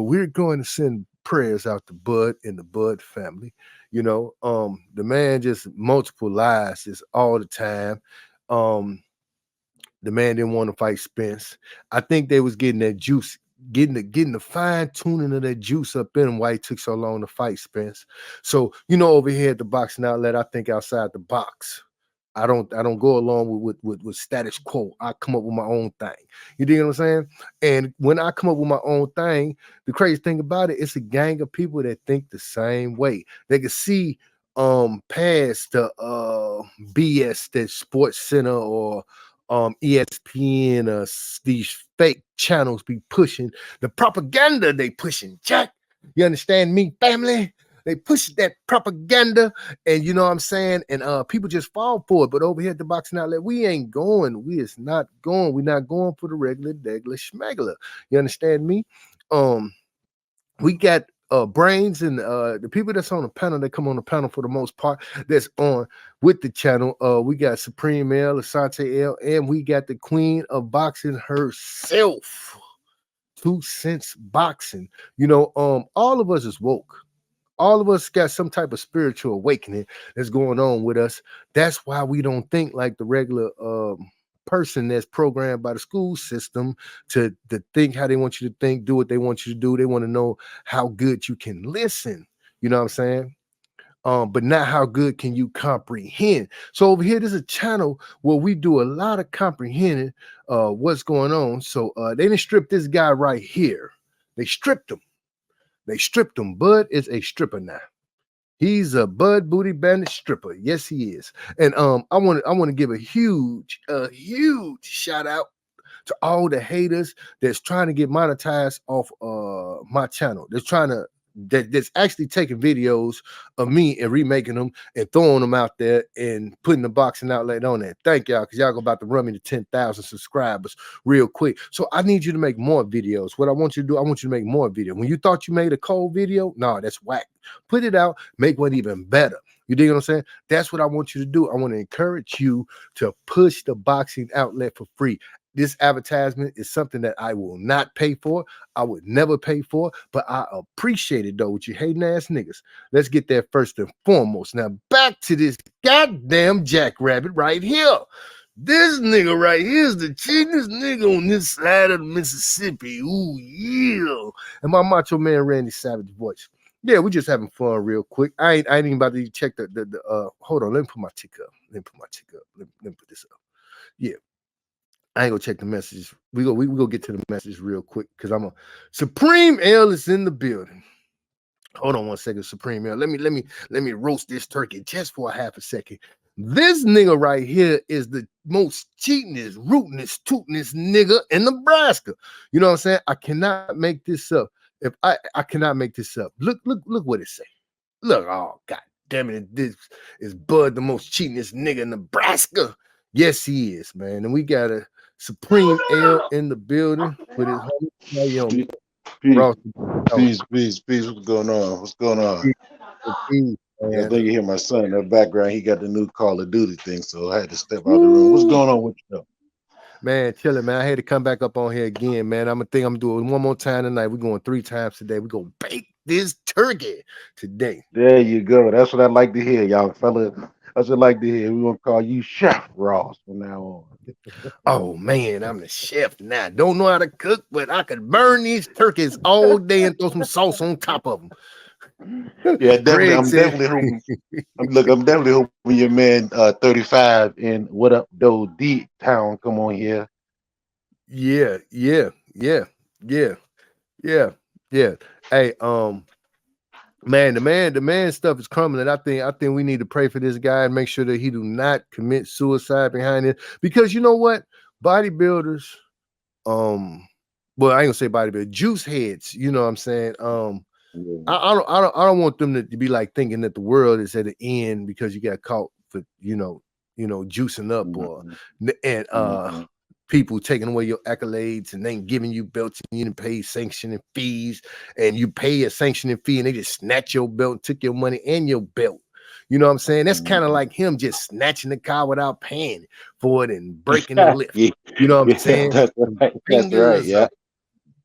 we're going to send prayers out to Bud and the Bud family. The man just multiple lies just all the time. The man didn't want to fight Spence. I think they was getting that juice, getting the fine tuning of that juice up in him why he took so long to fight Spence. So, over here at the boxing outlet, I think outside the box. I don't go along with status quo. I come up with my own thing. You dig what I'm saying? And when I come up with my own thing, the crazy thing about it, it's a gang of people that think the same way. They can see past the BS that Sports Center or ESPN these fake channels be pushing, the propaganda they pushing. Jack, you understand me, family? They push that propaganda, and you know what I'm saying? And people just fall for it. But over here at the boxing outlet, we ain't going. We is not going. We're not going for the regular degler schmegler. You understand me? We got brains and the people that's on the panel, that come on the panel for the most part, that's on with the channel. We got Supreme L, Asante L, and we got the queen of boxing herself. 2 cents boxing. All of us is woke. All of us got some type of spiritual awakening that's going on with us. That's why we don't think like the regular person that's programmed by the school system to think how they want you to think, do what they want you to do. They want to know how good you can listen. You know what I'm saying? But not how good can you comprehend. So over here, there's a channel where we do a lot of comprehending what's going on. So they didn't strip this guy right here. They stripped him. Bud is a stripper now. He's a Bud Booty Bandit stripper. Yes, he is. And I want to give a huge shout out to all the haters that's trying to get monetized off my channel. That's actually taking videos of me and remaking them and throwing them out there and putting the boxing outlet on there. Thank y'all, because y'all about to run me to 10,000 subscribers real quick. So I need you to make more videos. What I want you to do, I want you to make more videos. When you thought you made a cold video, no, that's whack. Put it out, make one even better. You dig what I'm saying? That's what I want you to do. I want to encourage you to push the boxing outlet for free. This advertisement is something that I will not pay for. I would never pay for, but I appreciate it though with you hating ass niggas. Let's get there first and foremost. Now back to this goddamn jackrabbit right here. This nigga right here is the cheapest nigga on this side of the Mississippi. Ooh, yeah. And my Macho Man Randy Savage voice. Yeah, we just having fun real quick. I ain't even about to check the hold on. Let me put my tick up. Let me put this up. Yeah. I ain't gonna check the messages. We go get to the message real quick because I'm a Supreme L is in the building. Hold on 1 second, Supreme L. Let me roast this turkey just for a half a second. This nigga right here is the most cheatingest, rootinest, tootinest nigga in Nebraska. You know what I'm saying? I cannot make this up. If I cannot make this up. Look what it say. Look, oh god damn it, this is Bud, the most cheatingest nigga in Nebraska. Yes, he is, man. And we got a Supreme L in the building with his homie. Peace. What's going on? I think you hear my son in the background. He got the new Call of Duty thing, so I had to step out of the room. What's going on with you? Man, chilling, man. I had to come back up on here again, man. I'm gonna do it one more time tonight. We're going 3 times today. We're gonna bake this turkey today. There you go. That's what I like to hear, y'all fella. That's what I like to hear. We're gonna call you Chef Ross from now on. Oh man, I'm the chef now. Don't know how to cook, but I could burn these turkeys all day and throw some sauce on top of them. Yeah, definitely. I'm definitely hoping your man 35 in What Up Doe D Town come on here. Yeah. Hey, man, the man stuff is crumbling. I think we need to pray for this guy and make sure that he do not commit suicide behind it. Because you know what? Bodybuilders, well, I ain't gonna say bodybuilders, juice heads, you know what I'm saying? I don't want them to be like thinking that the world is at the end because you got caught for juicing up or people taking away your accolades and then giving you belts and you didn't pay sanctioning fees and you pay a sanctioning fee and they just snatch your belt and took your money and your belt. You know what I'm saying? That's kind of like him just snatching the car without paying for it and breaking the lift. You know what I'm saying? That's right. Yeah.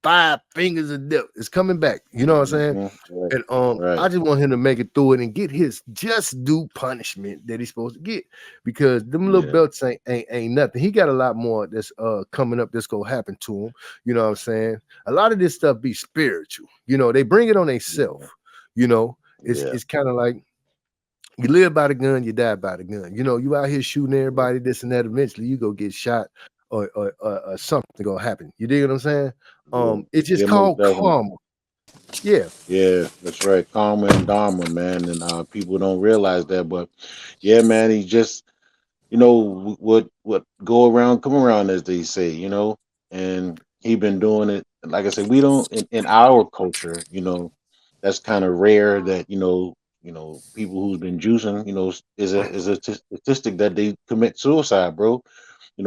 5 fingers of death. It's coming back. You know what I'm saying? Right. And Right. I just want him to make it through it and get his just due punishment that he's supposed to get, because them little Yeah. belts ain't nothing. He got a lot more that's coming up that's gonna happen to him. You know what I'm saying? A lot of this stuff be spiritual. You know, they bring it on themselves. Yeah. You know, Yeah. it's kind of like you live by the gun, you die by the gun. You know, you out here shooting everybody, this and that. Eventually, you go get shot, or something gonna happen. You dig what I'm saying? Yeah. It's just Yeah. Most called definitely. karma. Yeah, Yeah, that's right. Karma and Dharma, man, and people don't realize that. But yeah, man, he just what go around come around, as they say, and he been doing it. Like I said, we don't in our culture, that's kind of rare that people who's been juicing, is a statistic that they commit suicide, bro.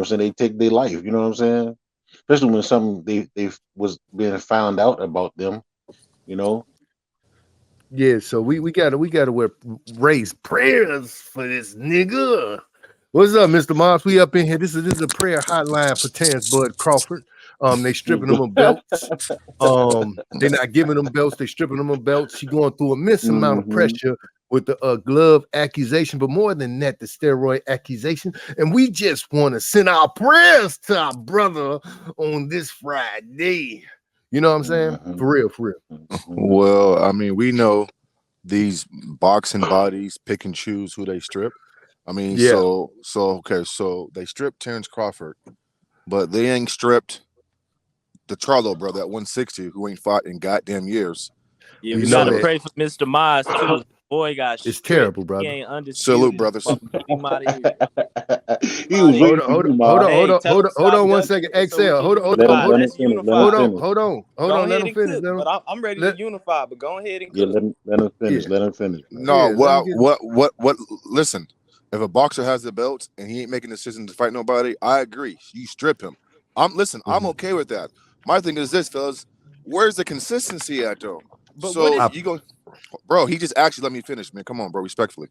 So they take their life. You know what I'm saying? Especially when something they was being found out about them. You know. yeah. So we gotta raise prayers for this nigga. What's up, Mr. Moss? We up in here. This is a prayer hotline for Terence Bud Crawford. They stripping them of belts. They not giving them belts. They stripping them of belts. She going through immense amount of Hmm. pressure with the glove accusation, but more than that, the steroid accusation. And we just want to send our prayers to our brother on this Friday. You know what I'm saying? Hmm. For real, for real. Hmm. Well, I mean, we know these boxing bodies pick and choose who they strip. I mean, Yeah. so okay, so they stripped Terence Crawford, but they ain't stripped the Charlo brother at 160 who ain't fought in goddamn years. Yeah, We we know gotta that. So pray for Mr. Miles too. His boy got It's stripped. terrible, He brother. ain't salute, undisputed. brothers. Get him out of here. He Out was of Hold here. waiting on, for hold on, you, hold Ma. on, hold Hey, on, tell hold him on, hold stop on one ducking second. so we Excel. can Hold unify. on, Let's Let him unify. finish. hold on, hold Go on. Let ahead him and finish. cook. But I'm ready to Let unify. But go ahead and Yeah, cook. let him yeah, finish. Let him finish, man. No, yeah. Let him well, get. what? Listen, if a boxer has the belt and he ain't making a decision to fight nobody, I agree. You strip him. I'm Mhm. okay with that. My thing is this, fellas. Where's the consistency at though? But what So if I, you go, bro. He just actually let me finish, man. Come on, bro. Respectfully.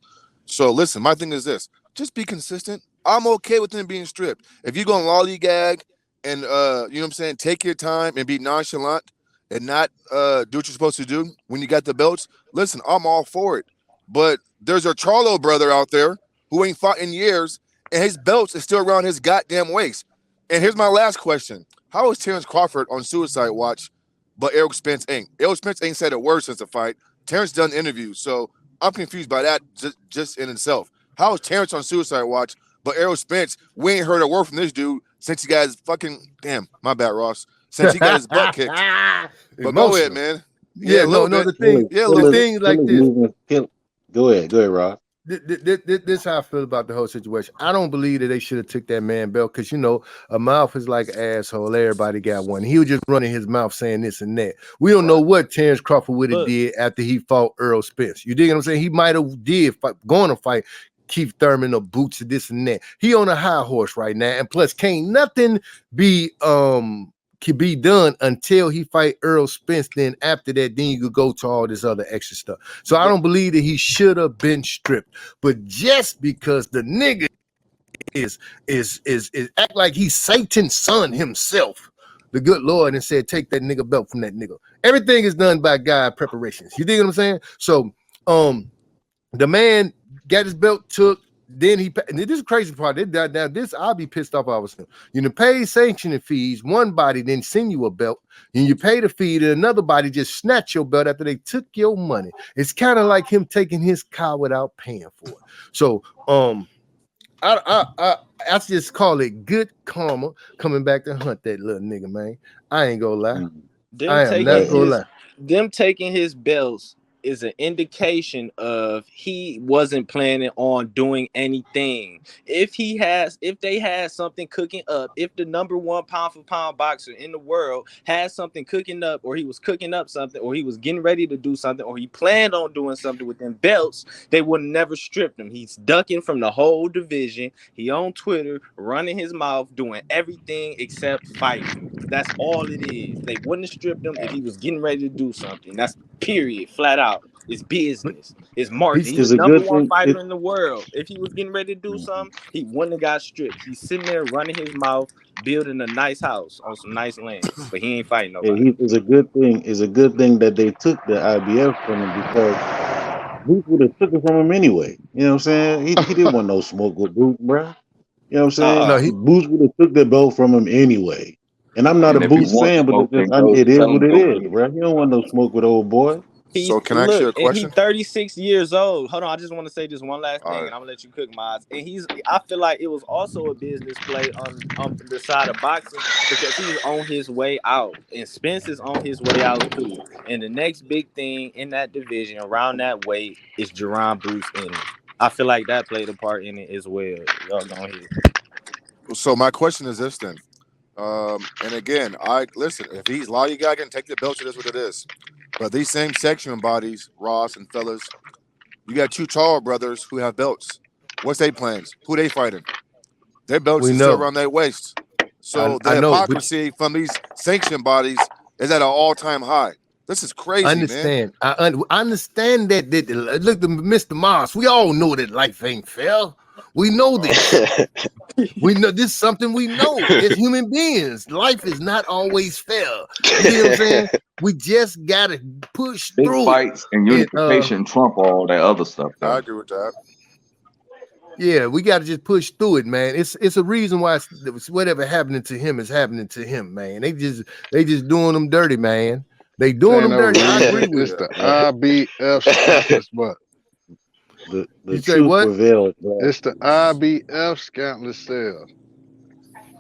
So listen, my thing is this: just be consistent. I'm okay with him being stripped. If you go on lollygag and you know what I'm saying, take your time and be nonchalant and not do what you're supposed to do when you got the belts. Listen, I'm all for it. But there's a Charlo brother out there who ain't fought in years, and his belts is still around his goddamn waist. And here's my last question: how is Terence Crawford on suicide watch, but Errol Spence ain't? Errol Spence ain't said a word since the fight. Terence done interviews, so I'm confused by that just in itself. How is Terrence on suicide watch, but Errol Spence, we ain't heard a word from this dude since he got his fucking damn, my bad, Ross. Since he got his butt kicked. But go ahead, emotional. man. Yeah, Yeah, a no, little no. bit. The thing, Yeah, a the little bit. thing is like Kill this. movement. Kill. Go ahead, Rob. This how I feel about the whole situation. I don't believe that they should have took that man belt, because a mouth is like an asshole. Everybody got one. He was just running his mouth saying this and that. We don't know what Terence Crawford would have look? did after he fought Earl Spence. You dig what I'm saying? He might have did fight, going to fight Keith Thurman or Boots or this and that. He on a high horse right now, and plus can't nothing be can be done until he fight Earl Spence. Then after that, then you could go to all this other extra stuff. So I But don't believe that he should have been stripped. But just because the nigga is act like he's Satan's son himself, the good Lord, and said, take that nigga belt from that nigga. Everything is done by God preparations. You dig what I'm saying? So the man got his belt took. Then this is crazy part. Now this I'll be pissed off. I was pay sanctioning fees. One body then send you a belt, and you pay the fee, and another body just snatch your belt after they took your money. It's kind of like him taking his car without paying for it. So I just call it good karma coming back to hunt that little nigga, man. I ain't gonna lie. Mhm. them I am taking not Right. gonna his lie. them taking his belts is an indication of he wasn't planning on doing anything. If they had something cooking up, if the number one pound for pound boxer in the world had something cooking up, or he was cooking up something, or he was getting ready to do something, or he planned on doing something with them belts, they would never strip him. He's ducking from the whole division. He on Twitter running his mouth, doing everything except fighting. That's all it is. They wouldn't have stripped him if he was getting ready to do something. That's period, flat out. about. It's business. It's marketing. He's He's It's the a number good one thing. fighter in the world. If he was getting ready to do something, he wouldn't have got stripped. He's sitting there running his mouth, building a nice house on some nice land, but he ain't fighting nobody. It's a good thing. It's a good thing that they took the IBF from him because Boots would have took it from him anyway. You know what I'm saying? He didn't want no smoke with Boots, bruh. You know what I'm saying? no, Uh-uh. he Boots would have took the belt from him anyway. And I'm not a And if he Boots wants fan, but smoke, then go it is tell what him it go is, get it. bruh. You don't want no smoke with old boy. He's So can I ask you look, a and he's question? 36 years old. Hold on, I just want to say this one last All thing, right. and I'm gonna let you cook, Miles. And I feel like it was also a business play on the side of boxing because he's on his way out, and Spence is on his way out too. And the next big thing in that division around that weight is Jerron Bruce Ennis. I feel like that played a part in it as well. Y'all go ahead. So my question is this then. And again, I listen. If he's lollygagging, can take the belt. It is what it is. But these same section bodies, Ross and fellas, you got two Charles brothers who have belts. What's their plans? Who they fighting? Their belts we is still know. around their waist. So the I know, but hypocrisy from these sanction bodies is at an all-time high. This is I crazy, man. understand. I understand that look, Mr. Moss. We all know that life ain't fair. We know this. We know this is something we know as human beings. Life is not always fair. You get what I'm saying? We just gotta push Big through it. fights and And unification trump all that other stuff, I though. agree with that. yeah, we gotta just push through it, man. It's a reason why whatever happening to him is happening to him, man. They just doing them dirty, man. They doing Ain't them no dirty. I agree reason. with It's it. the Yeah. IBF scandalous, but The You say truth what? prevails, bruh. it's the IBF scandalous sales.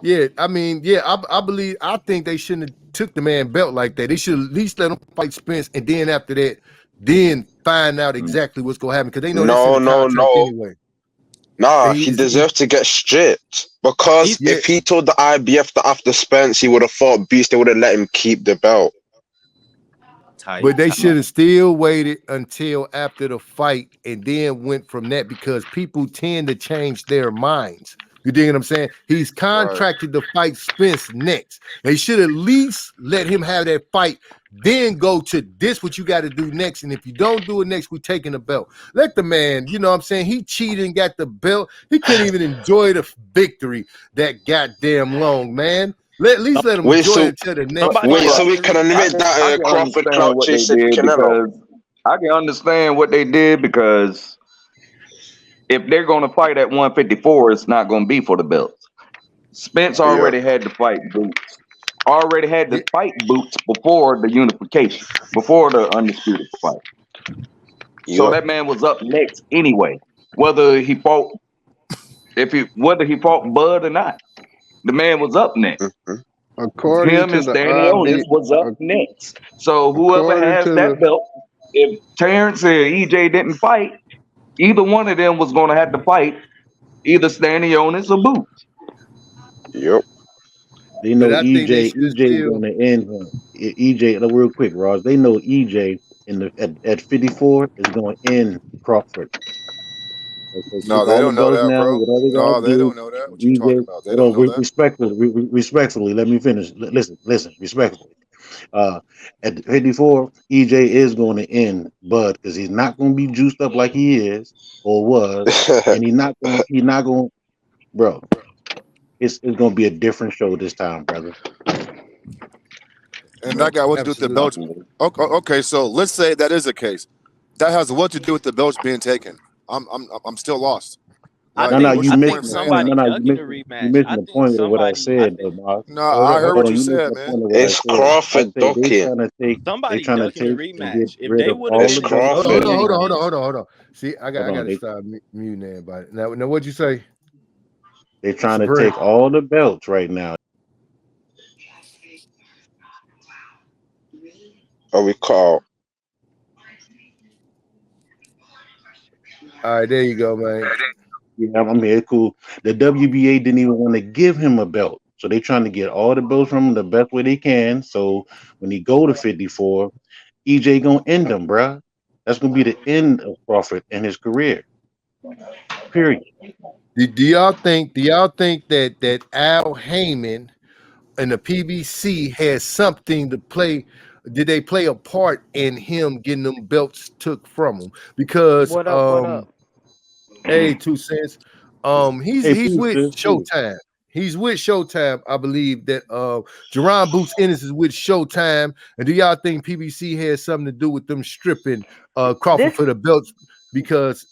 Yeah, I mean, yeah, I believe I think they shouldn't have took the man belt like that. They should at least let him fight Spence, and then after that, then find out Mm. exactly what's gonna happen because they know this in No, the no, contract no. anyway. Nah, And he deserves to get stripped because He's yeah, if he told the IBF that after Spence he would have fought Beast, they would have let him keep the belt. but tight. they should have still waited until after the fight and then went from that because people tend to change their minds. You dig what I'm saying? He's Right. contracted to fight Spence next. They should at least let him have that fight, then go to this what you got to do next. And if you don't do it next, we're taking the belt. Let the man, you know what I'm saying? He cheated and got the belt. He couldn't even enjoy the victory that goddamn long, man. At least let him Wait, enjoy so it till the next Somebody wait, fight. so else we can can I admit can, that I can Crawford understand clout what they chasing did Canelo. because I can understand what they did because if they're going to fight at 154, it's not going to be for the belts. Spence Yeah. already had to fight Boots. Already had Yeah, to fight Boots before the unification, before the undisputed fight. So Yup. that man was up next anyway. Whether he fought, whether he fought Bud or not, the man was up next. Mhm. According Him to and the Stanionis IB, was up ac- next. So whoever according has to that the belt, if Terence and EJ didn't fight, either one of them was going to have to fight either Stanionis or Boots. Yup. They but know I think they should EJ is still. going to end him. EJ, real quick, Ross. They know EJ at 54 is going to end Crawford. Okay, No, take they all the don't know belts that, now. bro. Whatever they got No, to they do. don't know that. What you talking EJ, about? They hold don't on. know that. Respectfully. Let me finish. Listen. Respectfully. At 54, EJ is going to end Bud because he's not going to be juiced up like he is or was, and he's not going. Bro. It's going to be a different show this time, brother. And that got what to do with the Absolutely. belts. Okay, so let's say that is the case. That has what to do with the belts being taken. I'm still lost. I Like, No, think you what's I the point think of missing the saying point. that? somebody No, ducking the you rematch. missing I the think point of what I somebody. I said, though, think Mark. No, Hold I on, heard hold Hold what on. on, you you missed said, the man. point of what I It's said. I Crawford said ducking. they somebody trying to ducking the take and get rematch. If rid they of would have all It's the been to belts Hold from on, the hold Crawford. on, hold on, hold division. on, hold on, hold on. See, I Hold on, gotta stop muting everybody. Now what you say, they trying to Supreme? take all the belts right now. I recall. All right, there you go, man. Yeah, I mean, it's cool. The WBA didn't even want to give him a belt, so they trying to get all the belts from him the best way they can. So when he go to 54, EJ gonna end him, bruh. That's gonna be the end of Crawford and his career. Period. Do y'all think? Do y'all think that Al Heyman and the PBC has something to play did they play a part in him getting them belts took from him? Because What up? What up? hey, 2 cents. He's Hey, he's peace, with sis. Peace. Showtime. He's with Showtime. I believe that Jerron Boots Ennis is with Showtime. And do y'all think PBC has something to do with them stripping Crawford This for the belts? Because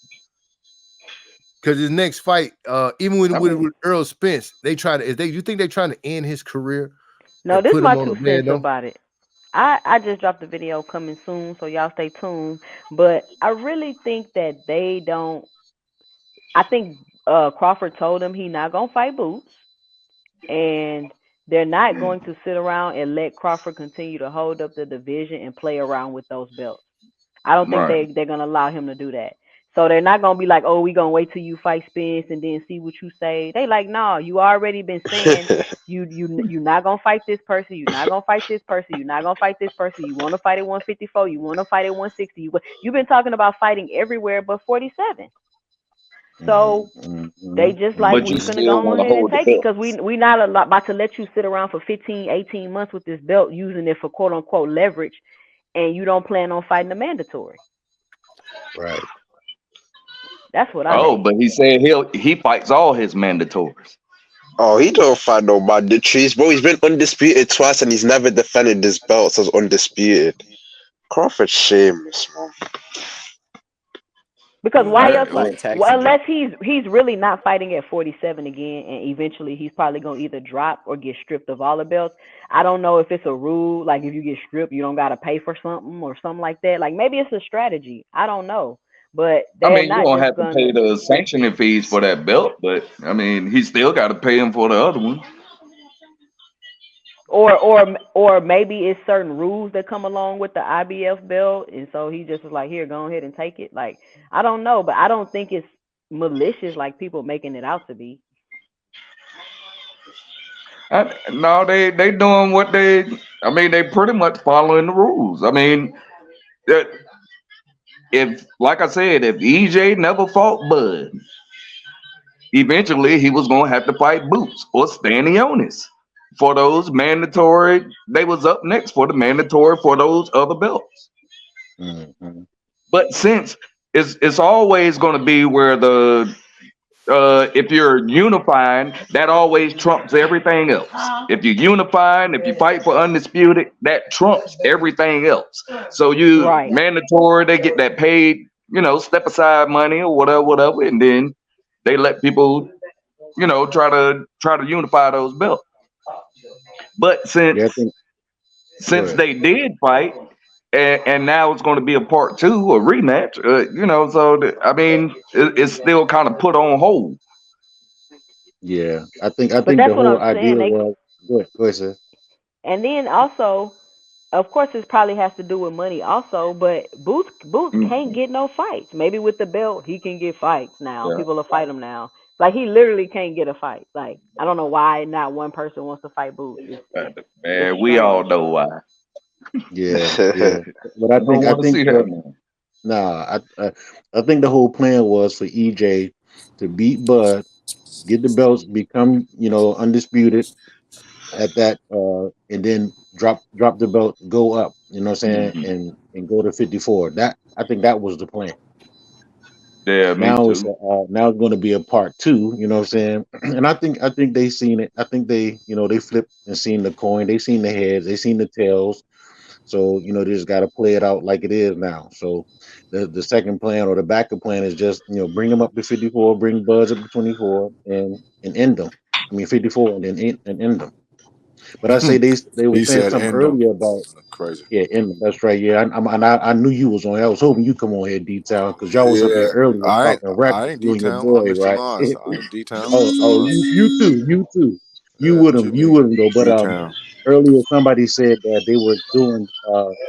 his next fight, even I with mean, Earl Spence, they try to. You think they're trying to end his career no, and this put my him on the two bed? cents No. about it. I just dropped the video coming soon, so y'all stay tuned. But I really think that they don't. I think Crawford told him he not gonna fight Boots, and they're not going to sit around and let Crawford continue to hold up the division and play around with those belts. I don't think right. they're gonna allow him to do that. So they're not gonna be like, oh, we gonna wait till you fight Spence and then see what you say. They like, no, you already been saying you not gonna fight this person, you not gonna fight this person, you not gonna fight this person. You want to fight at 154, you want to fight at 160. You've been talking about fighting everywhere but 47. So they just like But you we Mm-hmm. finna still go want to ahead and hold the take it belt. because we not about to let you sit around for 15, 18 months with this belt using it for quote unquote leverage, and you don't plan on fighting the mandatory. Right. That's what I Oh, think. but he said he fights all his mandatories. Oh, he don't fight no mandatories, bro. He's been undisputed twice and he's never defended his belts as undisputed. Crawford shameless, man. Because Yeah, why I, else? he been Well, taxing him. unless he's really not fighting at 47 again, and eventually he's probably gonna either drop or get stripped of all the belts. I don't know if it's a rule, like if you get stripped, you don't gotta pay for something or something like that. Like maybe it's a strategy. I don't know, but I they're mean, you not don't just have to pay gonna. the sanctioning fees for that belt, but I mean, he still got to pay him for the other one. Or maybe it's certain rules that come along with the IBF belt, and so he just was like, "Here, go ahead and take it." Like I don't know, but I don't think it's malicious like people making it out to be. No, they doing what they. I mean, they pretty much following the rules. I mean, that if like I said, if EJ never fought Bud, eventually he was gonna have to fight Boots or Stanionis for those mandatory. They was up next for the mandatory for those other belts. Mm-hmm. But since it's always going to be where the if you're unifying, that always trumps everything else. If you're unifying, if you fight for undisputed, that trumps everything else. So you Right. mandatory, they get that paid, step aside money or whatever, and then they let people, try to unify those belts. But Yeah, I since think. Go since ahead. they did fight, and now it's going to be a part two, a rematch. I mean, it's still kind of put on hold. Yeah, I But think the that's what whole I'm saying. idea They was. Go ahead. Go ahead, sir. and then also, of course, this probably has to do with money also. But Boots Mm, can't get no fights. Maybe with the belt he can get fights now. yeah. People will fight him now. Like he literally can't get a fight. Like I don't know why not one person wants to fight Boots. It's Man, we all strange. know why. Yeah, yeah. But I don't I want to think see that for man. nah, I think the whole plan was for EJ to beat Bud, get the belts, become undisputed at that, and then drop the belt, go up. You know what I'm saying, Mhm. and go to 54. That I think that was the plan. Yeah, me too. Now it's going to be a part two. You know what I'm saying? And I think they seen it. I think they flipped and seen the coin. They seen the heads. They seen the tails. So they just got to play it out like it is now. So the second plan or the backup plan is just bring them up to 54, bring Buzz up to 24, and end them. I mean 54 and then end them. But I say they were He saying said something end them. earlier about. Crazy. Yeah, end them. That's right. Yeah, I knew you was on. I was hoping you come on here, D-Town, because y'all was up Yeah, here earlier I ain't talking rap. I ain't You D and your town. I'm boy, Mr. right? Mars. I ain't D town. Oh, Mr. oh, Mars. you too. Yeah, what You you wouldn't though. But G town. earlier somebody said that they were doing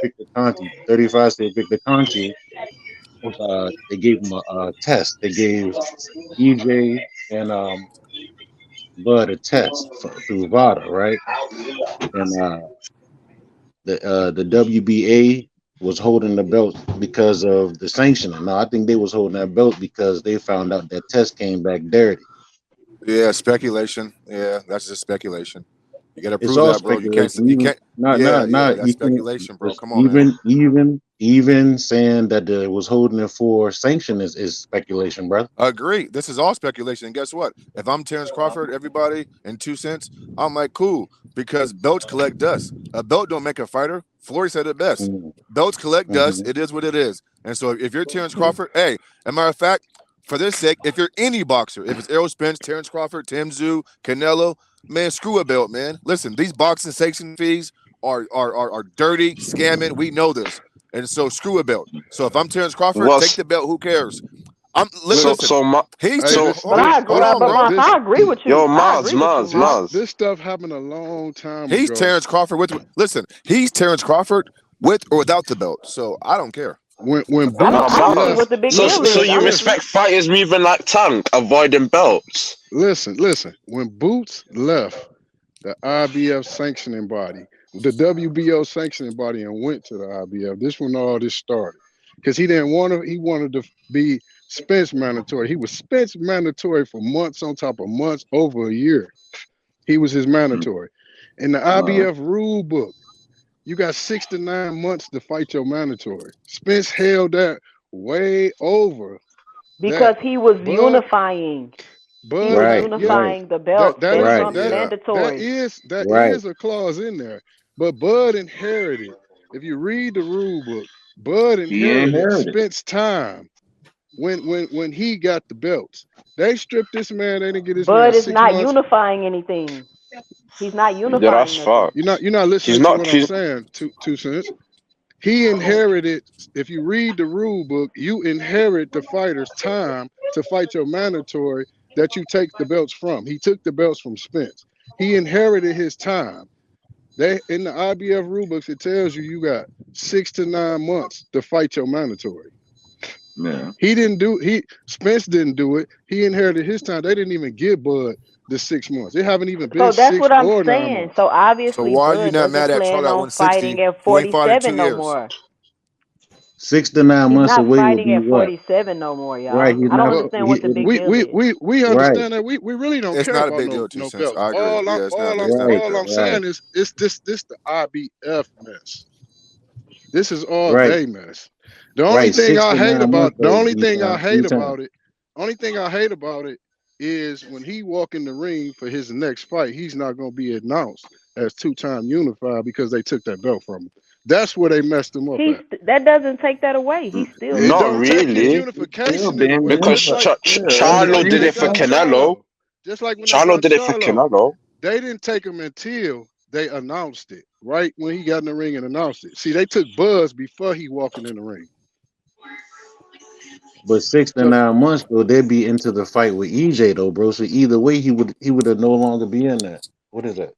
Victor Conti. 35 said Victor Conti was they gave him a test. They gave EJ and Bud a test through VADA, right? And the WBA was holding the belt because of the sanctioning. Now I think they was holding that belt because they found out that test came back dirty. Yeah, speculation. Yeah, that's just speculation. You got to It's prove all that, bro. You can't. speculation. You Even can't. not Yeah, not yeah. not That's you can speculation, bro. it's Come on, man. even saying that it was holding it for sanction is speculation, brother. Agree. This is all speculation. And guess what? If I'm Terence Crawford, everybody in 2 cents, I'm like, cool, because belts collect dust. A belt don't make a fighter. Flory said it best. Belts collect dust. Mm-hmm. It is what it is. And so if you're Terence Crawford, hey, as a matter of fact, for this sake, if you're any boxer, if it's Errol Spence, Terence Crawford, Tim Tszyu, Canelo, man, screw a belt, man. Listen, these boxing sanction fees are dirty, scamming. We know this. And so screw a belt. So if I'm Terence Crawford, take What's the belt. Who cares? Look, so Listen. so He's hey, ter- so this But hold, I this agree. hold this on, But bro. Mars, this I agree with yo you. I Mars agree with you, Mars Mars. this Mars. this stuff happened a long time He's ago. Terence Crawford listen. He's Terence Crawford with or without the belt. So I don't care. When I don't. No, Boots I don't see Mars. what left, the big So deal listen, so is, you listen, honestly. respect fighters moving like Tank, avoiding belts. listen. When Boots left the IBF sanctioning body, the WBO sanctioning body, and went to the IBF, this when all this started. Because he didn't want to. He wanted to be Spence mandatory. He was Spence mandatory for months on top of months, over a year. He was his mandatory. In the IBF rule book, you got 6 to 9 months to fight your mandatory. Spence held that way over Because that. he was Bud, unifying. He Bud, was Right, yeah, right, unifying the belt. Spence Yeah, trumps right, yeah. mandatory. that right. is a clause in there. But Bud inherited. If you read the rule book, Bud He inherited inherited. Spence time when he got the belts. They stripped this man. They didn't get this man Bud is six not months. unifying anything. He's not Yeah, that's unifying nothing. fucked. You're not He's listening to not what I'm too. saying. Two cents. He inherited, if you read the rule book, you inherit the fighter's time to fight your mandatory that you take the belts from. He took the belts from Spence. He inherited his time. They in the IBF rule books, it tells you got 6 to 9 months to fight your mandatory. Yeah. Spence didn't do it. He inherited his time. They didn't even give Bud the 6 months. It haven't even been So that's six what I'm or nine saying. months. So So obviously why are you Bud not mad doesn't at Charlotte plan at on fighting 160 at who ain't fought in 47 2 no years? more. 6 to 9 He's months not away would fighting be at what? 47 no more, Right, y'all. he's I don't not. Well, understand what the big we deal we is. we we Right, understand that we really don't It's care not a about big deal. no 2 cents. belts. I agree. Yeah, it's not. It's not a big right, All I'm deal. right, saying is it's this the IBF mess. This is all right, they mess. The only right. thing Six I to hate nine about months the though, only D thing I time, hate D time. about it, only thing I hate about it is when he walk in the ring for his next fight, he's not gonna be announced as two-time unified because they took that belt from him. That's where they messed him up at. That doesn't take that away. He's still It Not don't take his unified. really, He's still unification being away. because Just unified. like Yeah, just he's Charlo like when did they it for got unified. Canelo. Charlo. Just like when they Charlo got did it for Charlo. Canelo. They didn't take him until they announced it, right? When he got in the ring and announced it. See, they took Buzz before he walking in the ring. But 6 to 9 months though, they'd be into the fight with EJ though, bro. So either way, he would have no longer be in that. What is that?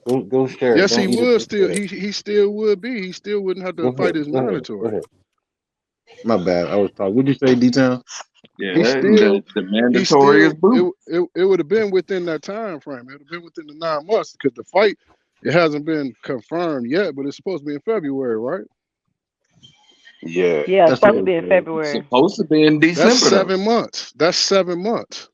Go share it. Yes, he Don't eat it. would Go still. share it. He still would be. He still wouldn't have Go to fight ahead. his Go ahead. Go mandatory. ahead. My bad. I was talking. What'd you say, D Town? Yeah, He still. the He mandatory is still. boot. It would have been within that time frame. It would have been within the 9 months because the fight it hasn't been confirmed yet, but it's supposed to be in February, right? Yeah. Yeah, it's That's supposed what to it be in said. It's February. supposed to be in That's December though. 7 months. That's 7 months.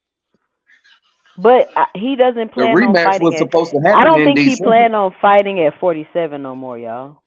But he doesn't The plan on rematch fighting was at. supposed to I happen don't in think he December. planned on fighting at 47 no more, y'all.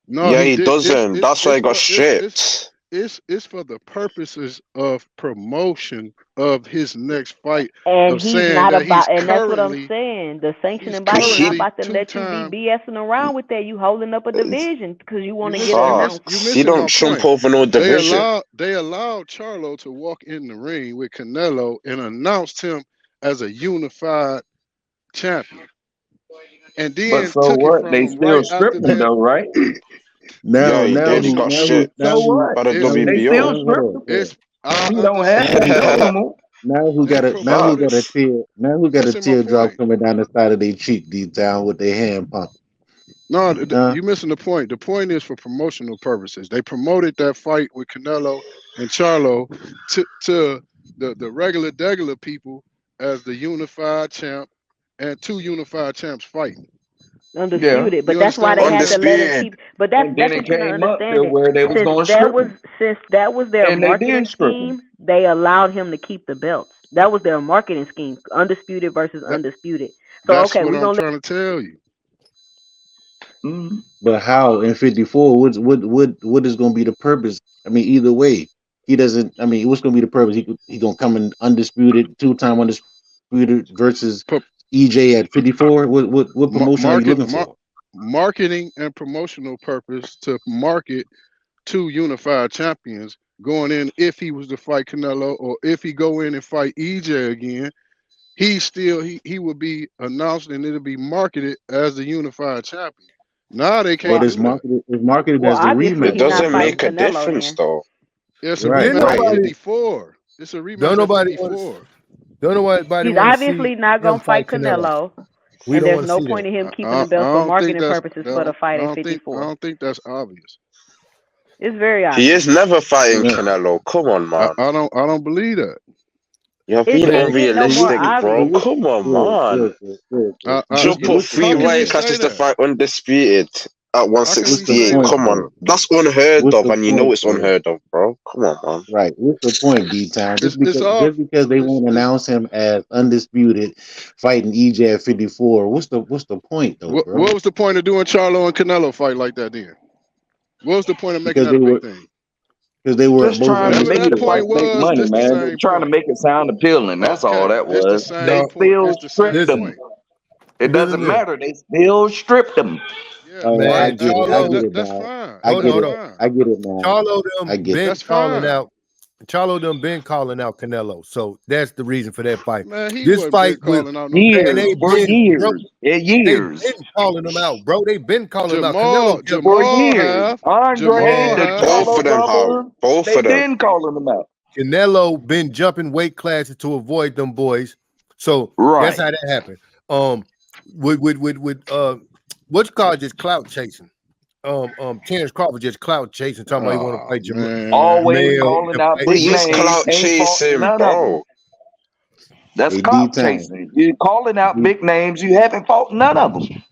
No, Yeah, he he did. doesn't. That's why he got stripped. It's for the purposes of promotion of his next fight And of he's saying not that about, and that's what I'm saying. The he's sanctioning body not He currently about to let you be two-time. BSing around with that. You holding up a division because you want to get Boss, announced. You he missing don't my trump point. over no division. They allowed Charlo to walk in the ring with Canelo and announced him as a unified champion, and But then so took it what? from They him right still after stripped him that. though, right? Yeah, he Now did. He who? got Now who? stripped Now So who? what? by the Now who? They WBO. still Now hold stripped on. him. Hold on. I He don't have to be understand that normal. Now who they got it? Now who promoted. got a tear? Now who got a Missing my teardrop point. coming down the side of their cheek, deep down with their hand pumping? No, Huh? you missing the point. The point is for promotional purposes. They promoted that fight with Canelo and Charlo to the regular people as the unified champ and two unified champs fighting. Yeah. Undisputed, but You that's why understand they what I'm had to saying? let him Undisputed. keep. But And then that's it what you're not came up to understanding. where they was gonna strip him. Since that was their And they marketing did strip him. scheme, they allowed him to keep the belts. That was their marketing scheme: undisputed versus That undisputed. So That's okay, what we're I'm gonna let trying to tell you. Mm. But how in 54? What is going to be the purpose? I mean, either way, he doesn't. I mean, what's going to be the purpose? He gonna come in undisputed, 2-time undisputed versus Put EJ at 54. What promotion are you looking for? marketing and promotional purpose to market two unified champions going in. If he was to fight Canelo, or if he go in and fight EJ again, he would be announced and it'll be marketed as the unified champion. Now they But can't well do that. it's marketed well as the obviously It he rematch not though, doesn't fighting make bro. a Canelo difference then. though. It's a Right, Then rematch at right. nobody, 54. It's a don't rematch at nobody want, 54. don't nobody He's want to see obviously not him gonna fight fight Canelo. Canelo, We and don't there's want to no see that. point in him keeping I the belt for don't think marketing that's purposes I for the don't, fight I at don't think 54. that's obvious. It's very He obvious. is never fighting Yeah. Canelo. Come on, man. I don't believe that. You're It being can't Man, get no so more what? unrealistic, So bro. obvious. what? Come on, man. What's Jump the up what's the three How can point you weight though? say classes to that? fight undisputed at How can we What's the 168. say point that? Come on. though? That's unheard What's of, the and you know point it's though? unheard of, bro. Come on, man. Right. What's the point, D Town? It's all Just because they it's, won't it's announce him as undisputed fighting EJ at 54. What's the point though, what bro? was the point of doing Charlo and Canelo fight like that then? What was the point of making Because that they a big were thing? Just both trying to Whatever make that the undisputed, fight right? point make was, money, this the man. They're same trying to point. make it sound appealing. That's all Okay, that it's the was. same They No, point. still It's the stripped same listen, them. point. It listen doesn't to this. matter. They still stripped them. Yeah, I Man, get it. I get Charlo, it, that's dog. fine. I hold on, That's get hold it. on. fine. I get it, man. Charlo I them get it. been That's calling fine. out. Charlo them been calling out Canelo. So that's the reason for that fight. Man, he This wasn't fight been with calling out no man, Years, they Canelo. for been bro, years, they years, been calling them out, bro. They been calling them out. Canelo Jamal kept for Jamal years. have Andre, Jamal man. the have Both Charlo of them have. brothers, Both they of them. been calling them out. Canelo been jumping weight classes to avoid them boys. So that's Right. how that happened. With what you call it, just clout chasing. Terence Crawford just clout chasing, talking about he want to oh fight man. Always Jamel calling and out What big is names, clout ain't fought chasing, none of them. bro? That's Hey, D clout Town. chasing. You calling out big names, you haven't fought none of them.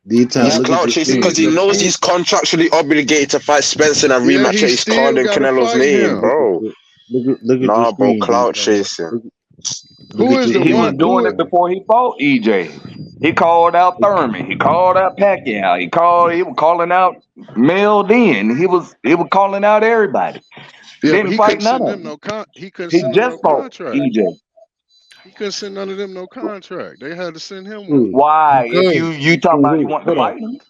D Town, He's look at clout your chasing screen, because he He brother. knows he he's contractually obligated to fight Spencer and yeah, rematch he it. He's still calling gotta Canelo's fight name, him. bro. Look at your Nah, bro, screen, D clout Town. chasing. Look Who at is your the He was one screen, D doing it who Town. before he fought EJ. He called out Thurman. He called out Pacquiao. He was calling out Mel Den. He was calling out everybody. yeah, but Didn't he fight couldn't none send of them them. no he couldn't He send them no just fought contract. EJ. He couldn't send none of them no contract. They had to send him one. Who? Why? If good. you talking about you want to Hold on. fight him?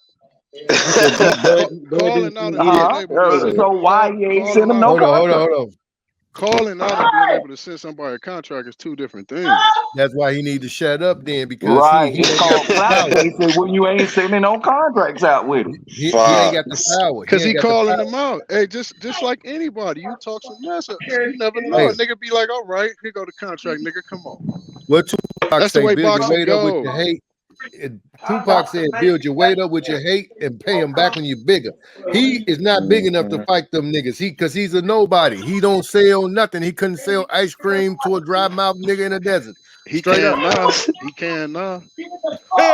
You said Bud Calling didn't out send and being Uh-huh. able to EJ. send So why he ain't send calling him out no Hold on, hold on, contract? hold on. calling out and being able to send somebody a contract is two different things. That's why he need to shut up then because he Right. he It's ain't got called the clout power. chasing when you ain't sending no contracts out with him. He ain't got the Facts. power. He Cause ain't he got the calling power. them out. Hey, just like anybody, you talk some mess up. You never know. Hey, A nigga be like, all right, here go the contract, nigga. Come on. what Tupac That's the say? way Build your boxing weight up with go. your hate. Tupac said, "Build your weight up with your hate and pay him back when you're bigger." He is not big enough to Mhm. fight them niggas. Because he's a nobody. He don't sell nothing. He couldn't sell ice cream to a dry mouth nigga in the desert. He Straight up. can now. He can now.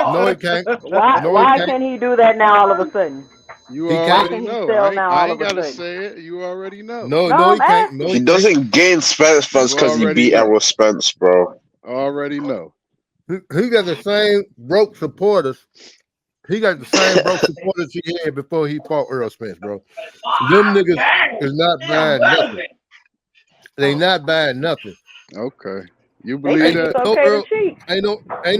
No, he can't. No, he Why can't. can he do that now all of a sudden? You He Why can't. already can he know. sell now I all ain't of a gotta sudden? say it. You already know. No, No, no, he I'm can't. No, asking. He he can't. doesn't gain Spence You because he already beat know. Errol Spence, bro. Already know. He got the same broke supporters. He got the same broke supporters he had before he fought Earl Spence, bro. Them niggas is not buying nothing. They not buying nothing. Okay. You They believe think Ain't it's that? no okay to Earl, cheat. ain't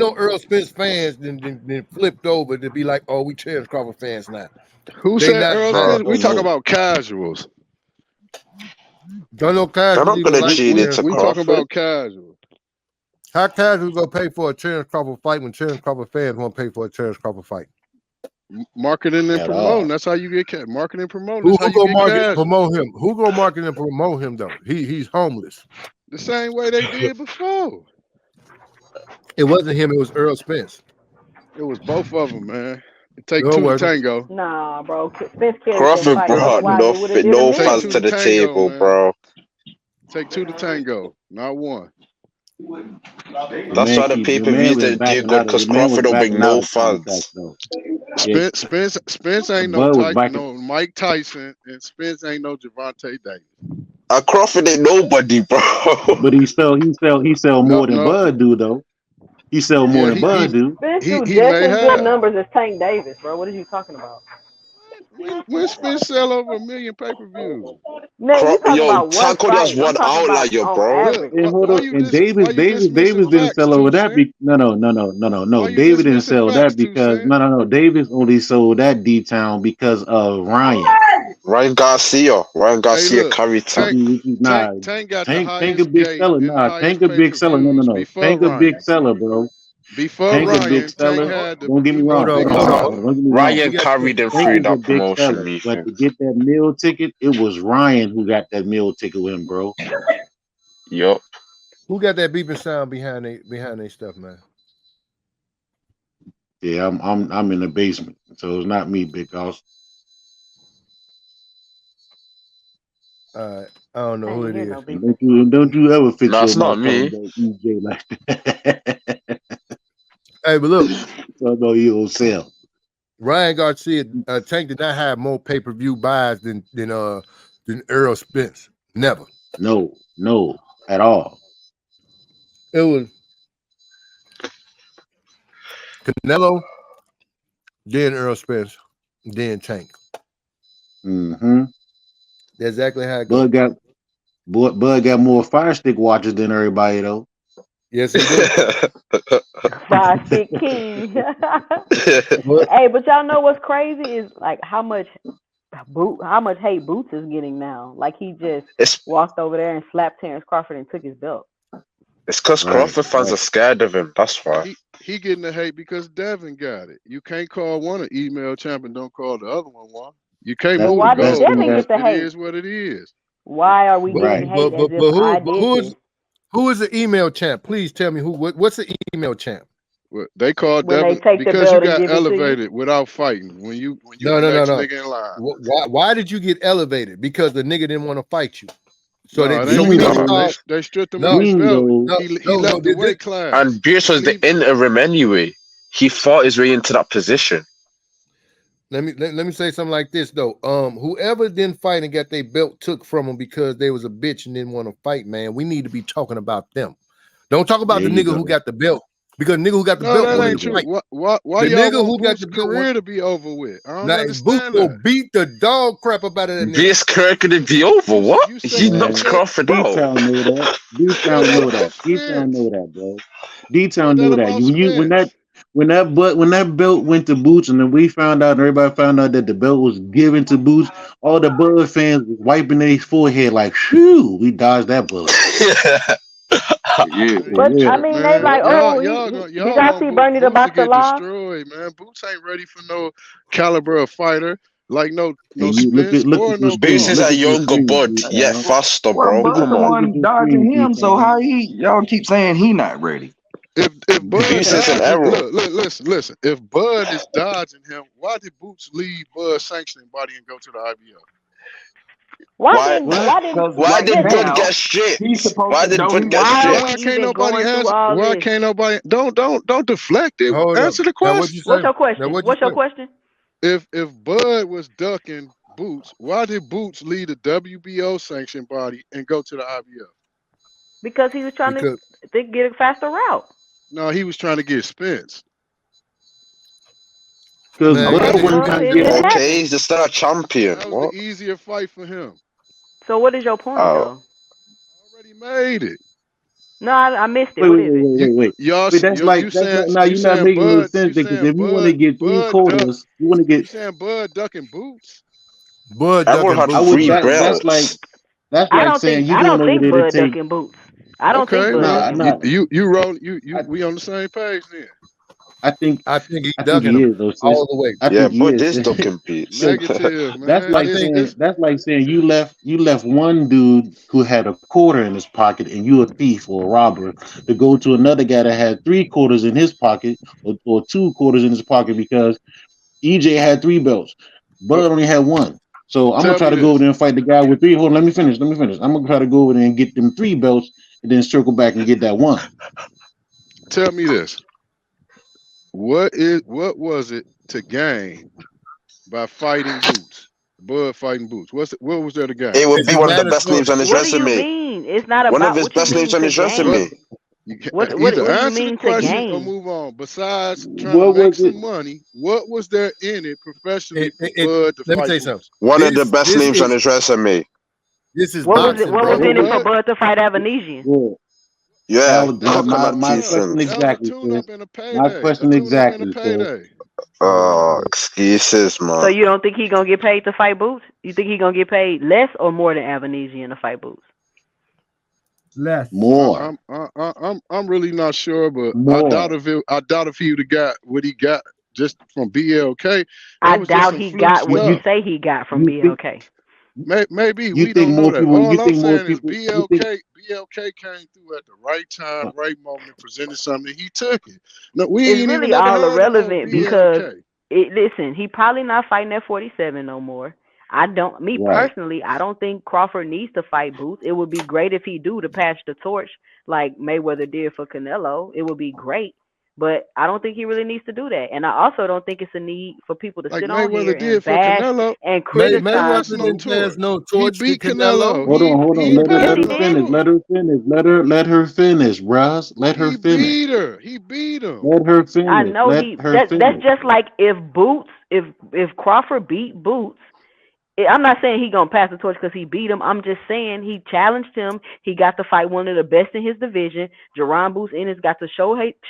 no Earl Spence fans then flipped over to be like, oh, we Terence Crawford fans now. Who They said not Earl buying Bro, Spence? We no talk more. about casuals. Don't know they're casuals not even gonna like cheat it Terence to We Crawford. talking Crawford. about casuals. How casuals gonna pay for a Terence Crawford fight when Terence Crawford fans won't pay for a Terence Crawford fight? Marketing and At promoting. all. That's how you get marketing and promoting. Who That's how who you gonna get market and casuals. promote him? Who gonna market and promote him though? He's homeless. The same way they did before. It wasn't him. It was Earl Spence. It was both of them, man. It take No, it two to wasn't. tango. Nah, bro. Spence carried that Crawford fight. brought Otherwise, it would have did a no Take fans two million. to to the tango, table, man. bro. Take two to tango, not one. That's why the The pay-per-views man was didn't do backing good out of because the man was Crawford don't bring backing out no of contract fans. though. Yeah, Spence ain't Bud was backing, no Mike Tyson, and Spence ain't no Javante Davis. Crawford ain't nobody, bro. but he sell more than No, Bud do though. He sell more Yeah, than Bud do. Spence do he just may as good have. numbers as Tank Davis, bro. What are you talking about? When Spence sell over 1 million pay-per-views. Man, you talking Yo, about one Tank only has fight. I'm one talking about outlier, on bro. average. And hold up, and Why you dismissing Davis didn't facts sell over too, that. Sen? No. Why you David didn't dismissing sell facts that too, because Sen? no. Davis only sold that D Town because of Ryan. Ryan Hey, Garcia look, carry Tank. Nah, Tank got the Tank a highest big gate seller. and the Nah, highest Tank a big seller. No. pay-per-views before Tank a big Ryan. seller, bro. Before Tank a big Ryan, Tank seller. had Don't get me he was wrong. the Hold on, Hold biggest hold on. on. seller. Don't get me wrong. We Ryan got carried him Tank through is a that big promotion, seller, me but to thinks. get that meal ticket, it was Ryan who got that meal ticket with him, bro. Yup. who got that beeping sound behind they stuff, man? Yeah, I'm in the basement, so it's not me, Big House. I don't know I who ain't it hear is. no And beeping. don't you ever fix No, your it's not mouth talking me. about EJ like that. Hey, but look, So no, you don't sell. Ryan Garcia, Tank did not have more pay-per-view buys than Earl Spence. Never. No, at all. It was Canelo, then Earl Spence, then Tank. Mm-hmm. That's exactly how it goes. Bud got more Fire Stick watches than everybody though. Yes, he do. 5 stick king. But Hey, but y'all know what's crazy is like how much hate Boots is getting now. Like he just it's walked over there and slapped Terence Crawford and took his belt. it's because Right. Crawford fans are scared of him. That's why. He getting the hate because Devin got it. You can't call one an email champ and don't call the other one. You can't That's But move the the why did best thing Devin goalpost. get that the It hate? is what it is. Why are we but getting right. hate as if I did this? who is the email champ? Please tell me what's the email champ? Well, they called When they Devin take the because you belt and got give it to you? elevated without fighting. When you No, the no, no, next no. nigga in line. Why did you get elevated? Because the nigga didn't want to fight you. So No, it so ain't we need to because Bingo. call. they stripped him of No, his belt. Bingo. He no. left the weight class. And Beers He was the leaving. interim anyway. He fought his way into that position. let me say something like this though. Whoever didn't fight and got their belt took from them because they was a bitch and didn't want to fight, man, we need to be talking about them. Don't talk about There the you nigga go. who got the belt because the nigga who got the No, belt that There wanted you ain't to go. true. fight. Why The y'all nigga want who got Boots' the belt want career to be over with? I don't now Boots understand will that. beat the dog crap up out of that nigga. Beers career could be over. What? You say He you knocked Man, say Crawford out. D-Town know that. say D-Town that know that. about D-Town Spence. know that, bro. Say D-Town that know that. about Spence. When that belt went to Boots and then we found out and everybody found out that the belt was given to Boots, all the Bud fans was wiping their forehead like, phew, we dodged that bullet. Yeah. For But I real. mean, they Man, like, oh, did y'all y'all want see Bernie the Boots to Boxer get live? destroyed, man. Boots ain't ready for no caliber of fighter like no And you Spence look or at your no Boots screen. is Carr. Look a at your younger screen, bud, yet D-Town. faster, Well, bro. Bud Come the on. Look at one your dodging screen, him, so D-Town. how y'all keep saying he not ready? If Bud Boots is an dodging, error. listen. If Bud is dodging him, why did Boots leave Bud sanctioning body and go to the IBO? Why Why? didn't What? why didn't Because Why right did listen? Bud now get he's stripped? supposed Why to did don't Bud he? get Why are we Why stripped? can't even nobody going through answer? all Why this? can't nobody? Don't deflect it. Hold up. Answer the Now what you question. say? What's your Now question? what you What's your say? question? If Bud was ducking Boots, why did Boots leave the WBO sanctioned body and go to the IBO? Because he was trying Because to get a faster route. No, he was trying to get Spence. Because man, That Bud was wasn't Well, trying to it get didn't Bud. Okay, happen. he's the star champion. the What? easier fight for him. So what is your point Oh, though? Already made it. No, I missed it. What is it? Wait, that's like now You you're not saying making no Bud sense because if you want to get three Bud duck quarters, you want to you get saying Bud ducking Boots? Bud everyone ducking had I boots, would three bro. belts. that's I like don't saying think you I going don't over think there to Bud take ducking boots. I don't think Okay, Bud well, nah ducking boots. nah you roll I, we on the same page then. I think I think he's I think ducking he them is though, sis. all the way. I Yeah, think he Bud is. is ducking Beats. Because Negative, that's man. I like think saying you left one dude who had a quarter in his pocket and you a thief or a robber to go to another guy that had 3 quarters in his pocket or 2 quarters in his pocket because EJ had 3 belts. But Bud only had one. So I'm gonna tell try me to go over this. there and fight the guy with 3. Hold on, let me finish. I'm gonna try to go over there and get them 3 belts and then circle back and get that one. Tell me this. What was it to gain by fighting Boots? Bud fighting Boots. What was there to gain? It would it's be one of the best mandatory. names on his What do you resume. mean? It's not One of about his what you best names mean on to his But resume. gain. What Either do you answer the mean to question or gain? move on. Besides trying to What make was it? some money, what was there in it professionally for it, Bud to let me fight tell you something. Boots? One of the This best this names on is his resume. this is What was it? boxing, What was bro. What in it for what? Bud to fight Avanesian? Yeah, that Yeah, was my my coconut my tea Nah, question scent. that was a exactly, tune sir. up and a My payday. A question tune up and a exactly, sir. payday. Oh, excuses, So man. you don't think he gonna get paid to fight Boots? You think he gonna get paid less or more than Avanesian to fight Boots? Less. More, I'm really not sure, but more. I doubt if he would have got what he got just from BLK. I That was just doubt some he fluke got what he You stuff. say he got from you think BLK. Maybe you we think don't know more that. people? You All I'm think more saying is people? You think BLK came through at the right time, right moment, presented something. He took it. No, we It's ain't even really never all heard of no irrelevant because BLK. listen, he probably not fighting at 47 no more. Me right? personally, I don't think Crawford needs to fight Boots. It would be great if he do to pass the torch like Mayweather did for Canelo. It would be great, but I don't think he really needs to do that. And I also don't think it's a need for people to Like sit on here Mayweather and did for bash Canelo. and He didn't criticize pass Mayweather no Boots. didn't pass torch. no He torch to beat Canelo. Canelo. Hold He on. Yes, Let he her passed no did. finish. torch. Let her finish, Russ. Let her He finish. beat her. He beat him. Let her I finish. know Let he her that's finish. just like if Boots if Crawford beat Boots. I'm not saying he gonna pass the torch because he beat him. I'm just saying he challenged him. He got to fight one of the best in his division. Jerron Boots Ennis got to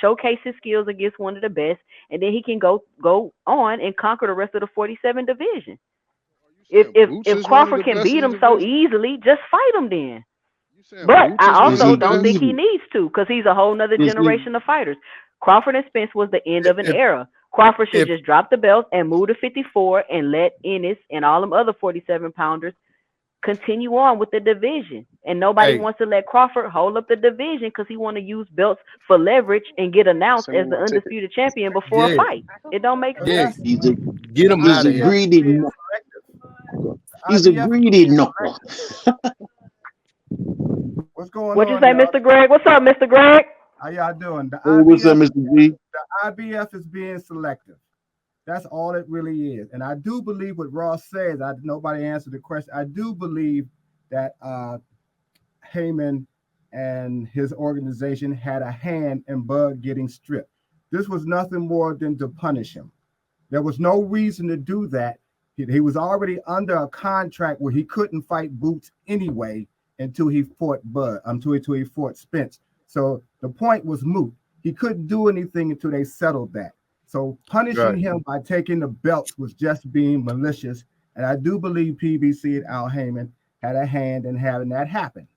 showcase his skills against one of the best, and then he can go on and conquer the rest of the 47 division. Are you If saying if Boots if is one of Crawford the can best beat in the him so division? easily, just fight him then. You saying But Boots I is one Is of the also he don't best? think he greedy? needs to because he's a whole nother Is he? generation of fighters. Crawford and Spence was the end of an If era. Crawford should if just drop the belt and move to 54 and let Ennis and all them other 47 pounders continue on with the division. And nobody hey wants to let Crawford hold up the division because he want to use belts for leverage and get announced as the undisputed champion before a yeah fight. It don't make But yeah sense. that's He's a get him he's out a of here. IBF is greedy. being kno- selective. He's a IBF is greedy being knuckle. selective. What's going What you on, say, y'all? Mr. Greg? What's up, Mr. Greg? How y'all doing? Hey, what's up, Mr. G? The IBF is being selective. That's all it really is. And I do believe what Ross says. Nobody answered the question. I do believe that Heyman and his organization had a hand in Bud getting stripped. This was nothing more than to punish him. There was no reason to do that. He was already under a contract where he couldn't fight Boots anyway until he fought until he fought Spence. So the point was moot. He couldn't do anything until they settled that. So punishing Right. him by taking the belts was just being malicious. And I do believe PBC and Al Heyman had a hand in having that happen.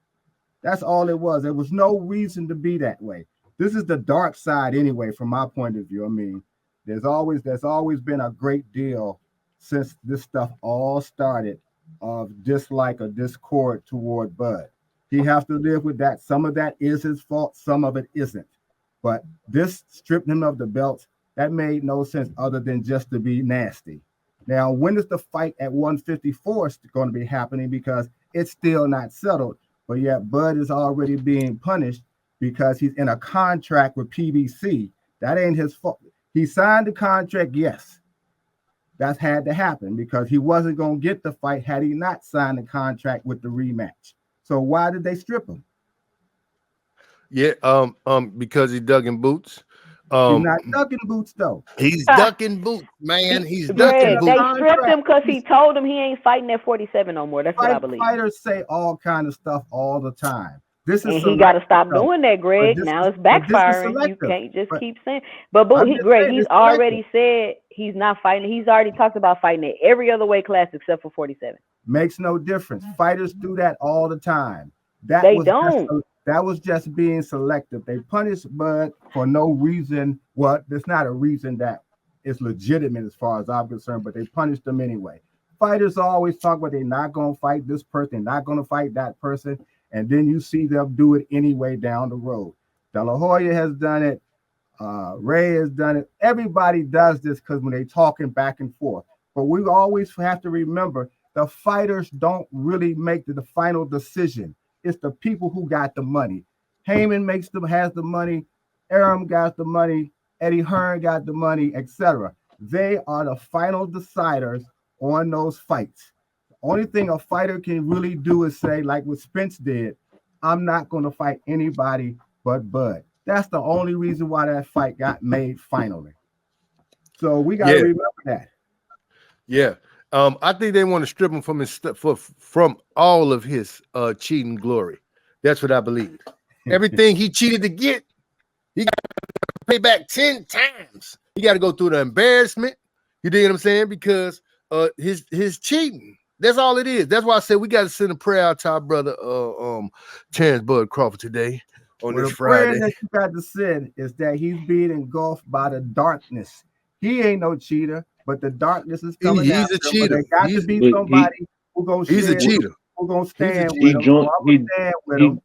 That's all it was. There was no reason to be that way. This is the dark side anyway, from my point of view. I mean, there's always been a great deal since this stuff all started of dislike or discord toward Bud. He has to live with that. Some of that is his fault, some of it isn't. But this stripped him of the belts. That made no sense other than just to be nasty. Now, when is the fight at 154 going to be happening? Because it's still not settled. But yet Bud is already being punished because he's in a contract with PBC. That ain't his fault. He signed the contract, yes. That's had to happen because he wasn't going to get the fight had he not signed the contract with the rematch. So why did they strip him? Yeah, because he dug in boots. He's Um, not ducking Boots though. he's ducking boots, man. He's He's in ducking a Greg, they boots. stripped contract. him because he told him he ain't fighting at 47 no more. That's what I believe. Fighters say all kind of stuff all the time. This is And he got to selective stop though. doing that, But Greg. this Now is it's but this is backfiring. You selective. can't just But keep saying. But I'm just Greg, saying he's it's selective. already said he's not fighting. He's already talked about fighting at every other weight class except for 47. Makes no difference. Fighters do that all the time. That They was just don't. that was just being selective. They punished Bud for no reason. Well, there's not a reason that is legitimate as far as I'm concerned, but they punished them anyway. Fighters always talk about they're not going to fight this person, they're not going to fight that person, and then you see them do it anyway down the road. De La Hoya has done it. Ray has done it. Everybody does this because when they're talking back and forth. But we always have to remember the fighters don't really make the final decision. It's the people who got the money. Heyman has the money. Aram got the money. Eddie Hearn got the money, etc. They are the final deciders on those fights. The only thing a fighter can really do is say, like what Spence did, I'm not going to fight anybody but Bud. That's the only reason why that fight got made finally. So we got to Yeah. remember that. Yeah. I think they want to strip him from his from all of his cheating glory. That's what I believe. Everything he cheated to get, he got to pay back 10 times. He got to go through the embarrassment. You dig what I'm saying? Because his cheating. That's all it is. That's why I said we got to send a prayer out to our brother Terence Bud Crawford today on Well, this the prayer Friday. that you got to send is that he's being engulfed by the darkness. He ain't no cheater, but the darkness is coming He's after a him. But cheater. there got to be But somebody who gonna He's a stand, cheater. who gonna He's a stand cheater. with he him. So joined I'm gonna stand with him.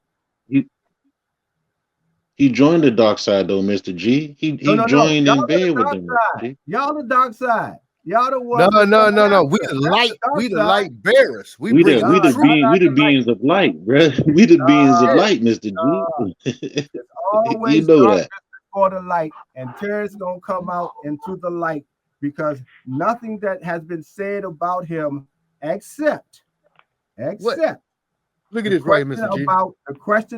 he joined the dark side though, Mr. G. He No. joined Y'all in the bed with dark them, Mr. side. G. Y'all the dark side. Y'all the No. ones that's coming We after the him. That's the light. dark We the side. light bearers. We We the bring No, we the truth. y'all being we not the the light. beings of light, bro. We the beings of Yeah. light, Mr. G. It's You always know darkness that. before the light, and Terrence gonna come out into the light because nothing that has been said about him, except What? Look at the this right here, question Mr. G.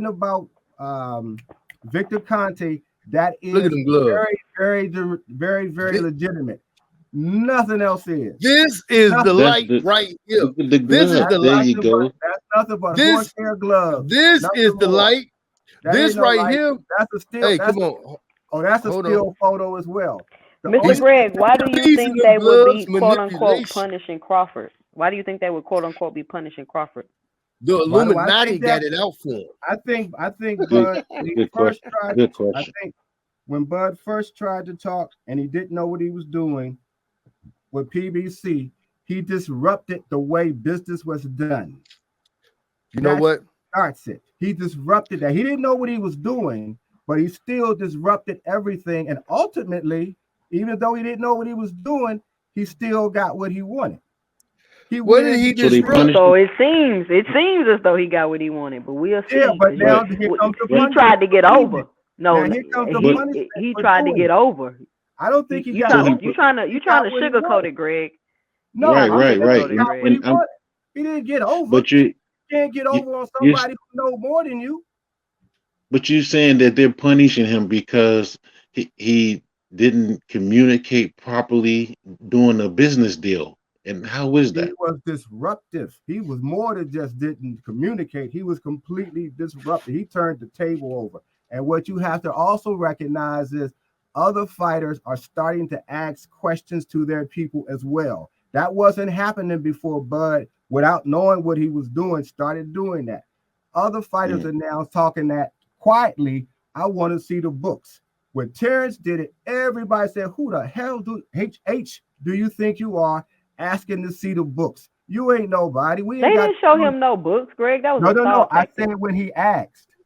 about Victor Conte, that Look at is them gloves. very This, legitimate. Nothing else is. this is the Nothing. That's light the right here. look at the This is glove. the There light. you go. That's nothing but This horsehair gloves. this is Nothing the more. light. That This ain't no right light. here. That's a still. Hey, That's come on. that's a Hold on. still photo as well. The Mr. only Piece, Greg, why do you piece of think them they would gloves be quote unquote manipulation. punishing Crawford? Why do you think they would quote unquote be punishing Crawford? The why do I Illuminati think that? got it out for him. I think Good Bud when he good first question. tried. Good I question. think when Bud first tried to talk and he didn't know what he was doing with PBC, he disrupted the way business was done. You know That what? starts it. He disrupted that. He didn't know what he was doing, but he still disrupted everything. And ultimately, even though he didn't know what he was doing, he still got what he wanted. He What went did into he So they business. disrupt? punished So him. it seems as though he got what he wanted, but we'll Yeah, see but because now Right, here comes the right. he punishment tried to get for doing over. it. No, Now here comes the But punishment he for tried to doing get it. over. I don't think he You got so trying he to you over. put trying to He you trying got to what he sugarcoat wanted. it, Greg. You No, right, trying I'm to right, saying right. sugarcoat he it, And, got what Greg. he and I'm wanted. He didn't get over. but you You can't get you over on you somebody who know more than you. but you saying that they're punishing him because he didn't communicate properly during a business deal. And how is He that? was disruptive. He was more than just didn't communicate. He was completely disruptive. He turned the table over. And what you have to also recognize is other fighters are starting to ask questions to their people as well. That wasn't happening before Bud, without knowing what he was doing, started doing that. Other fighters Mm. are now talking that quietly. I want to see the books. When Terrence did it, everybody said, "Who the hell do do you think you are?" Asking to see the books. You ain't nobody. We They ain't got didn't show him no books, Greg. That was no. a stall I tactic. said when he asked.